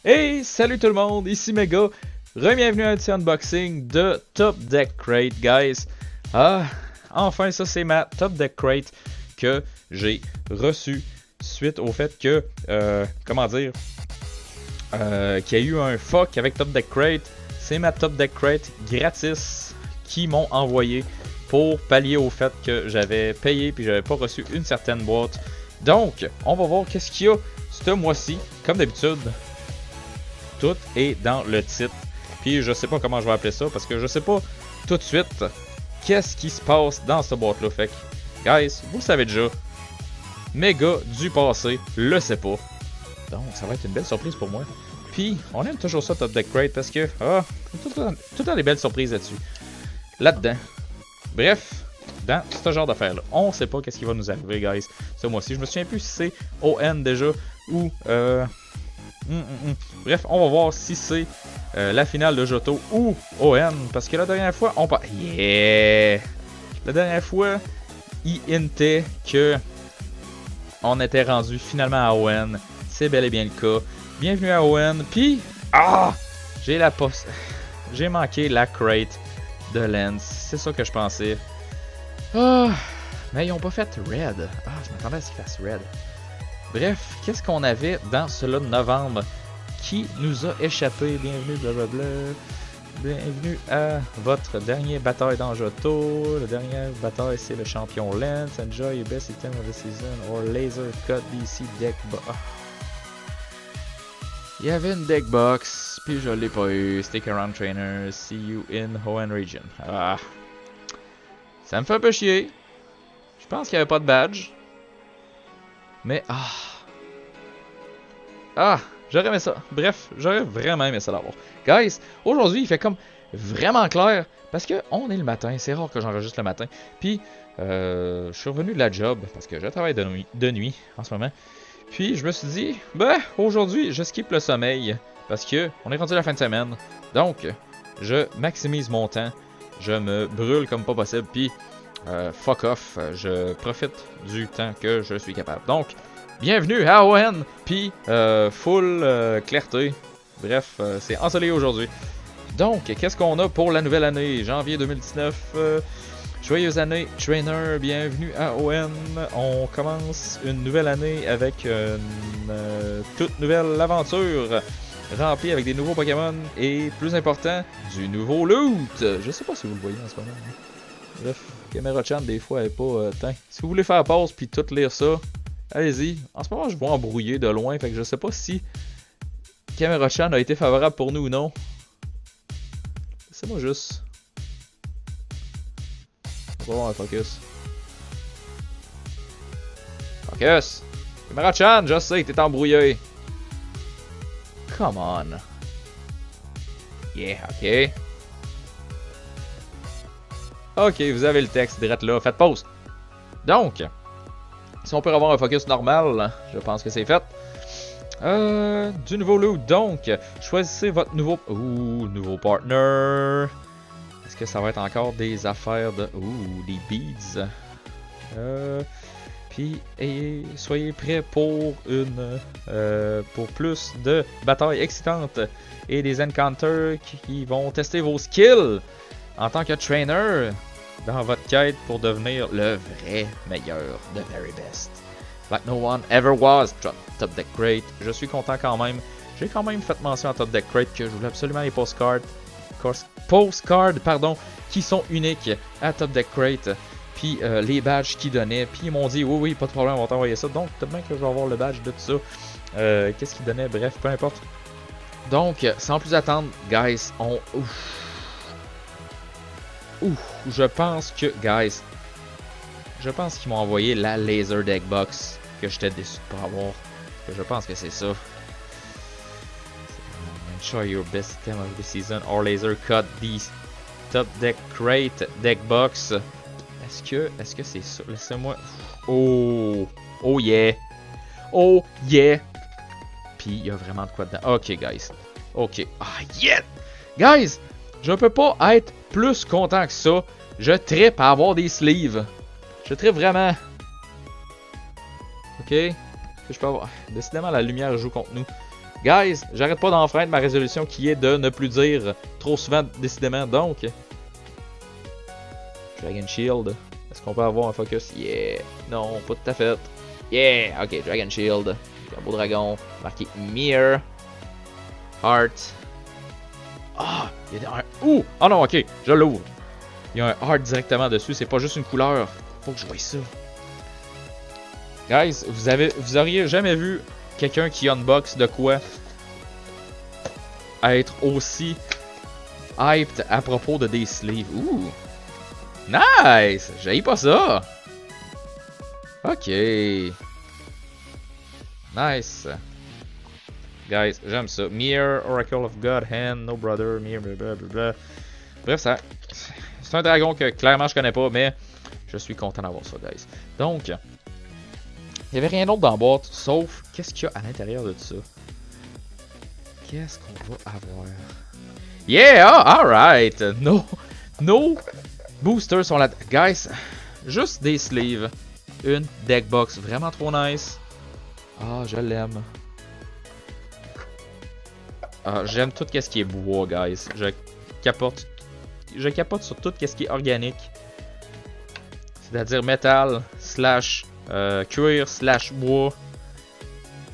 Hey, salut tout le monde, ici Mega. Bienvenue à un petit unboxing de Top Deck Crate, guys. Enfin, ça c'est ma Top Deck Crate que j'ai reçue suite au fait que, qu'il y a eu un fuck avec Top Deck Crate. C'est ma Top Deck Crate gratis qui m'ont envoyé pour pallier au fait que j'avais payé puis j'avais pas reçu une certaine boîte. Donc, on va voir qu'est-ce qu'il y a ce mois-ci, comme d'habitude. Tout est dans le titre. Puis je sais pas comment je vais appeler ça parce que je sais pas tout de suite qu'est-ce qui se passe dans cette boîte là. Fait que, guys, vous le savez déjà. Méga du passé, le sais pas. Donc ça va être une belle surprise pour moi. Puis on aime toujours ça Top Deck Crate parce que tout le temps des belles surprises là-dessus. Là-dedans. Bref, dans ce genre d'affaires là, on sait pas qu'est-ce qui va nous arriver, guys. Ce mois-ci, je me souviens plus si c'est ON déjà ou Bref, on va voir si c'est la finale de Johto ou ON. Parce que la dernière fois, La dernière fois, il hintait que on était rendu finalement à ON. C'est bel et bien le cas. Bienvenue à ON. Puis, j'ai manqué la crate de Lens. C'est ça que je pensais. Mais ils ont pas fait Red. Je m'attendais à ce qu'ils fassent Red. Bref, qu'est-ce qu'on avait dans cela de novembre qui nous a échappé? Bienvenue, blablabla. Bienvenue à votre dernière bataille dans Johto. La dernière bataille, c'est le champion Lens. Enjoy your best item of the season or laser cut DC deck box. Il y avait une deck box, puis je l'ai pas eu. Stick around trainer, see you in Hoenn region. Ça me fait un peu chier. Je pense qu'il n'y avait pas de badge. Mais j'aurais aimé ça. Bref, j'aurais vraiment aimé ça l'avoir. Guys, aujourd'hui il fait comme vraiment clair parce que on est le matin. C'est rare que j'enregistre le matin. Puis je suis revenu de la job parce que je travaille de nuit en ce moment. Puis je me suis dit, aujourd'hui je skip le sommeil parce que on est rendu à la fin de semaine. Donc je maximise mon temps. Je me brûle comme pas possible. Puis fuck off, je profite du temps que je suis capable. Donc, bienvenue à ON, puis full clarté. Bref, c'est ensoleillé aujourd'hui. Donc, qu'est-ce qu'on a pour la nouvelle année? Janvier 2019, joyeuse année, trainer, bienvenue à ON. On commence une nouvelle année avec une toute nouvelle aventure remplie avec des nouveaux Pokémon et, plus important, du nouveau loot. Je sais pas si vous le voyez en ce moment. Bref, Caméra-chan, des fois, elle est pas... Si vous voulez faire pause puis tout lire ça, allez-y. En ce moment, je vois embrouiller de loin, fait que je sais pas si Caméra-chan a été favorable pour nous ou non. Laissez-moi juste... On va voir un focus. Focus! Caméra-chan, je sais que t'es embrouillé. Come on. Yeah, ok. Ok, vous avez le texte direct là, faites pause. Donc, si on peut avoir un focus normal, je pense que c'est fait. Du nouveau loot, donc, choisissez votre nouveau partner. Est-ce que ça va être encore des affaires de... des beads. Puis, soyez prêts pour pour plus de batailles excitantes et des encounters qui vont tester vos skills en tant que trainer dans votre quête pour devenir le vrai meilleur, the very best. Like no one ever was. Top Deck Crate. Je suis content quand même. J'ai quand même fait mention à Top Deck Crate que je voulais absolument les postcards, qui sont uniques à Top Deck Crate. Puis les badges qu'ils donnaient. Puis ils m'ont dit oui, pas de problème, on va t'envoyer ça. Donc peut-être bien que je vais avoir le badge de tout ça. Qu'est-ce qu'ils donnaient? Bref, peu importe. Donc, sans plus attendre, guys, je pense que, guys, qu'ils m'ont envoyé la Laser Deck Box que j'étais déçu de pas avoir. Je pense que c'est ça. Ensure your best item of the season or laser cut these Top Deck Crate Deck Box. Est-ce que c'est ça? Laissez-moi. Oh yeah. Oh yeah. Puis il y a vraiment de quoi dedans. Ok, guys. Ok. Yeah. Guys, je peux pas être plus content que ça. Je trippe à avoir des sleeves. Je trippe vraiment. Ok. Que je peux avoir. Décidément, la lumière joue contre nous. Guys, j'arrête pas d'enfreindre ma résolution qui est de ne plus dire trop souvent décidément. Donc, Dragon Shield. Est-ce qu'on peut avoir un focus? Yeah. Non, pas tout à fait. Yeah. Ok, Dragon Shield. Un beau dragon. Marqué Mirror. Heart. Ah, il y a un... Ouh! Ah non, ok, je l'ouvre. Il y a un heart directement dessus, c'est pas juste une couleur. Faut que je voie ça. Guys, vous auriez jamais vu quelqu'un qui unbox de quoi être aussi hyped à propos de des sleeves. Ouh! Nice! J'haïs pas ça! Ok. Nice. Guys, j'aime ça. Mirror, Oracle of God, Hand, No Brother, Mirror, blablabla. Bref, ça. C'est un dragon que clairement je connais pas, mais je suis content d'avoir ça, guys. Donc, il n'y avait rien d'autre dans la boîte, sauf qu'est-ce qu'il y a à l'intérieur de tout ça. Qu'est-ce qu'on va avoir? Yeah! Alright! No boosters sont là. Guys, juste des sleeves. Une deck box vraiment trop nice. Ah, je l'aime. Ah, j'aime tout ce qui est bois, guys. Je capote sur tout ce qui est organique. C'est-à-dire métal, slash cuir, slash bois.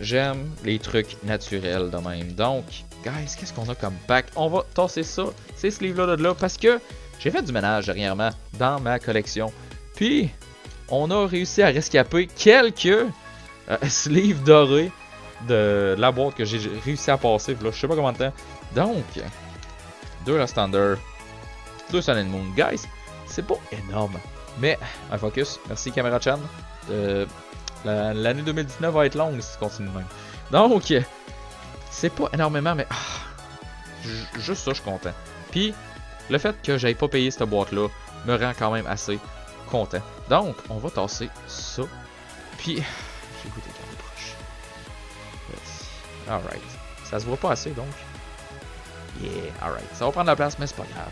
J'aime les trucs naturels de même. Donc, guys, qu'est-ce qu'on a comme pack? On va tasser ça, ces sleeves-là de là, parce que j'ai fait du ménage dernièrement dans ma collection. Puis, on a réussi à rescaper quelques sleeves dorés de la boîte que j'ai réussi à passer. Là, je sais pas combien de temps. Donc, 2 Lost Thunder, 2 Sun and Moon. Guys, c'est pas énorme. Mais, un focus. Merci Caméra Chan. L'année 2019 va être longue si ça continue de même. Donc, c'est pas énormément, mais juste ça, je suis content. Puis, le fait que j'aille pas payé cette boîte-là me rend quand même assez content. Donc, on va tasser ça. Puis, j'ai goûté quand même proche. Alright. Ça se voit pas assez, donc. Yeah, alright. Ça va prendre la place, mais c'est pas grave.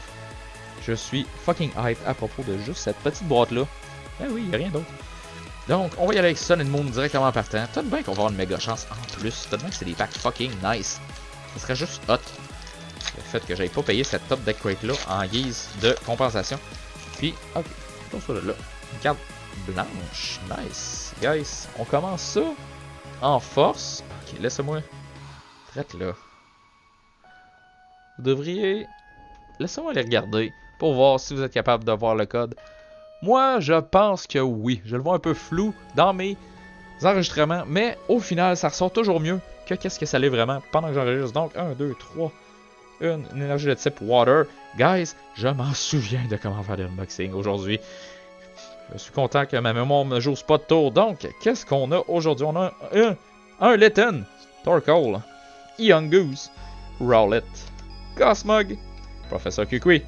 Je suis fucking hype à propos de juste cette petite boîte-là. Ben oui, y a rien d'autre. Donc, on va y aller avec Sun and Moon directement en partant. Peut-être bien qu'on va avoir une méga chance en plus. Peut-être bien que c'est des packs fucking nice. Ça serait juste hot. Le fait que j'aille pas payé cette top deck crate-là en guise de compensation. Puis, ok. On se là. Une carte blanche. Nice. Guys, on commence ça en force. Ok, laissez-moi. Traite là. Vous devriez... Laissez-moi les regarder pour voir si vous êtes capable de voir le code. Moi, je pense que oui. Je le vois un peu flou dans mes enregistrements, mais au final, ça ressort toujours mieux que qu'est-ce que ça l'est vraiment pendant que j'enregistre. Donc, 1, 2, 3, une énergie de type Water. Guys, je m'en souviens de comment faire l'unboxing aujourd'hui. Je suis content que ma mémoire me joue pas de tour. Donc, qu'est-ce qu'on a aujourd'hui? On a un Litten, Torkoal, Yungoos, Rowlet, Cosmog, Professor Kukui,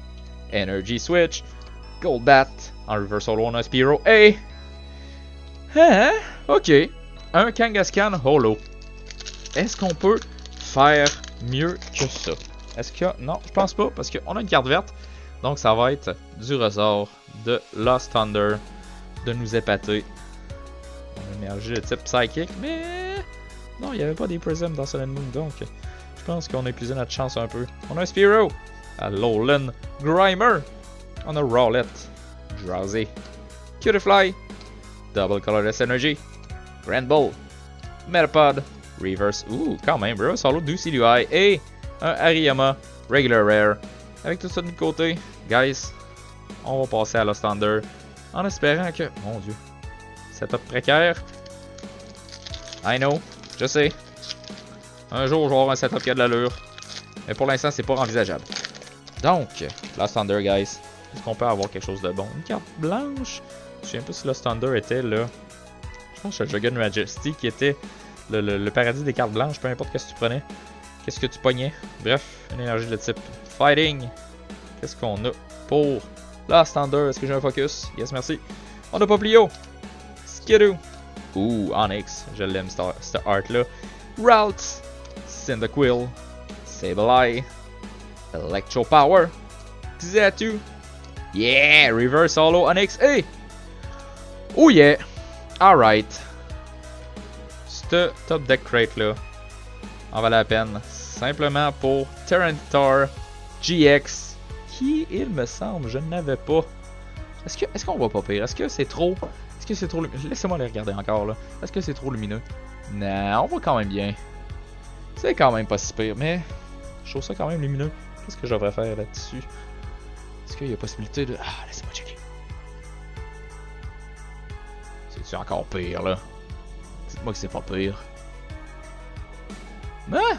Energy Switch, Golbat, en Reverse Holo, on a Spearow et... Hein? Ok. Un Kangaskhan Holo. Est-ce qu'on peut faire mieux que ça? Est-ce que... Non, je pense pas, parce qu'on a une carte verte. Donc ça va être du ressort de Lost Thunder de nous épater. On a une énergie de type Psychic, mais... Non, il n'y avait pas des Prism dans Sun and Moon, donc... Je pense qu'on a épuisé notre chance un peu. On a un Spearow, Alolan Grimer. On a Rowlet, Drowsy, Cutiefly, Double Colorless Energy, Granbull, Metapod, Reverse, quand même, bro, solo du CDI, et un Hariyama Regular Rare. Avec tout ça de côté, guys, on va passer à Lost Thunder en espérant que, mon dieu, setup précaire. I know, je sais. Un jour, je vais avoir un setup qui a de l'allure, mais pour l'instant, c'est pas envisageable. Donc, Lost Thunder, guys. Est-ce qu'on peut avoir quelque chose de bon? Une carte blanche? Je ne sais pas si Lost Thunder était là. Je pense que c'est Juggernaut Majesty qui était le paradis des cartes blanches, peu importe qu'est-ce que tu prenais. Qu'est-ce que tu pognais? Bref, une énergie de type Fighting. Qu'est-ce qu'on a pour Lost Thunder? Est-ce que j'ai un focus? Yes, merci. On a Poplio. Skidoo. Onyx. Je l'aime, cette art-là. Ralts. Cyndaquil. Sableye. Electro Power. Xatu. Yeah! Reverse Holo Onyx. Hey! Oh yeah! Alright. Ce top deck crate là. en valait la peine. Simplement pour Tyranitar GX, qui, il me semble, je n'avais pas. Est-ce qu'on voit pas pire? Est-ce que c'est trop... Est-ce que c'est trop lumineux? Laissez-moi les regarder encore, là. Est-ce que c'est trop lumineux? Non, on voit quand même bien. C'est quand même pas si pire, mais... Je trouve ça quand même lumineux. Qu'est-ce que je devrais faire là-dessus? Est-ce qu'il y a possibilité de... Ah, laissez-moi checker. C'est-tu encore pire, là? Dites-moi que c'est pas pire. Ah!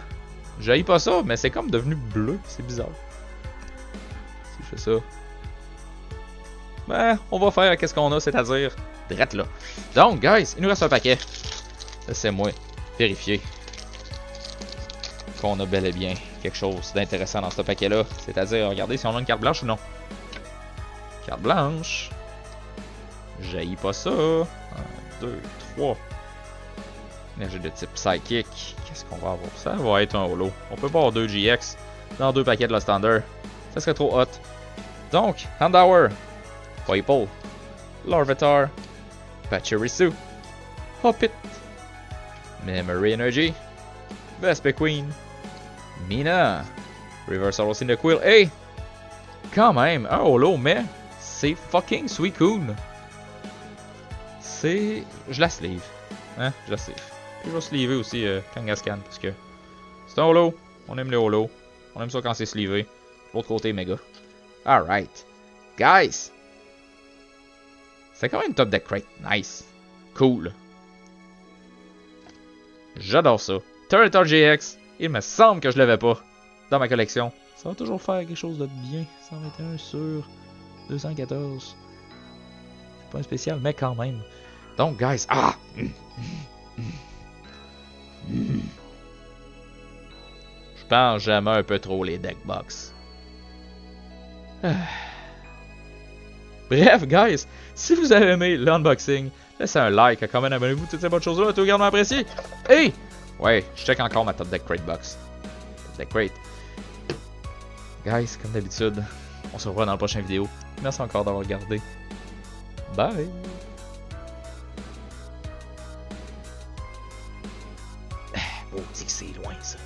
J'haïs pas ça, mais c'est comme devenu bleu. C'est bizarre. Si je fais ça... Ben, on va faire qu'est-ce qu'on a, c'est-à-dire... Drette là. Donc, guys, il nous reste un paquet. Laissez-moi vérifier qu'on a bel et bien quelque chose d'intéressant dans ce paquet-là. C'est-à-dire, regardez si on a une carte blanche ou non. Carte blanche. J'haïs pas ça. 1, 2, 3. Énergie de type psychique. Qu'est-ce qu'on va avoir? Ça va être un holo. On peut pas avoir 2 GX dans 2 paquets de la standard. Ça serait trop hot. Donc, Handower, Poipole, Larvitar, Pachirisu, Hoppit, Memory Energy, Vespiquen, Mina, Reversal Cyndaquil. Hey! Quand même, un holo, mais c'est fucking Suicune. C'est... Je la sleeve. Hein? Je la sleeve. Puis je vais sleever aussi Kangaskhan, parce que c'est un holo. On aime les holos. On aime ça quand c'est sleevé. L'autre côté, méga. Alright. Guys! C'est quand même une top deck crate. Nice. Cool. J'adore ça. Tyranitar GX. Il me semble que je l'avais pas dans ma collection. Ça va toujours faire quelque chose de bien. 121 sur 214. C'est pas un spécial, mais quand même. Donc, guys. Ah! Je pense que j'aime un peu trop les deck box. Bref, guys, si vous avez aimé l'unboxing, laissez un like, un comment, abonnez-vous, toutes ces bonnes choses-là, tout également apprécié. Hey! Ouais, je check encore ma top deck crate box. Top deck crate. Guys, comme d'habitude, on se revoit dans la prochaine vidéo. Merci encore d'avoir regardé. Bye! Oh, c'est loin ça.